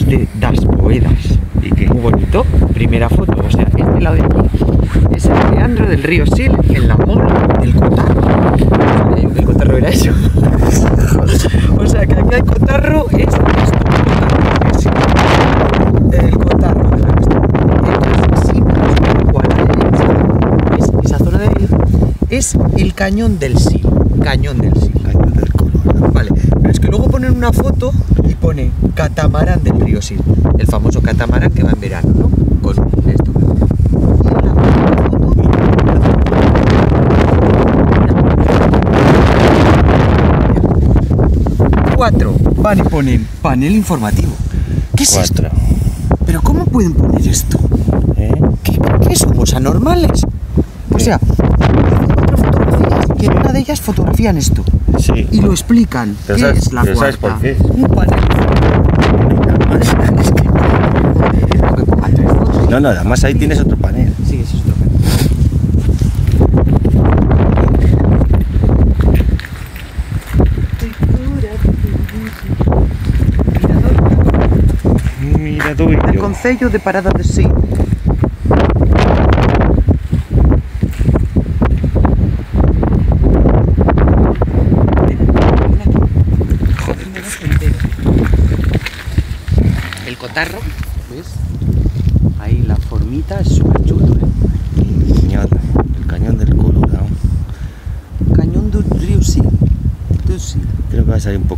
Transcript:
Campos das Boedas. ¿Y qué? Muy bonito. Primera foto, o sea, este lado de aquí es el meandro del río Sil en la mola del Cotarro. Sabía yo que el Cotarro era eso. O sea, que aquí hay Cotarro, es esto, el Cotarro de la cuestión. Entonces, sí, cuál es esa zona de ahí, es el Cañón del Sil. Cañón del Sil. Cañón del Colorado. Vale, pero es que luego ponen una foto y pone catamarán del río Sil. El famoso catamarán que va en verano, ¿no? Con esto. Y en la foto, 4 van y ponen panel informativo. ¿Qué es esto? 4. ¿Pero cómo pueden poner esto? ¿Qué somos, anormales? O sea, 4 fotografías y en una de ellas fotografían esto. Sí. Y lo explican. Pero ¿Qué sabes- es la pero cuarta? ¿sabes por qué? Un panel. Es que joder, que ponga 3 fotos. No, además ahí tienes otro panel. Sí, eso es otro panel. Mira tú y Del yo. Concello de Parada de Sí. El Cotarro, ¿ves? Ahí la formita es súper chulo, Señor, el cañón del Colorado. Cañón del río Sí. Creo que va a salir un poco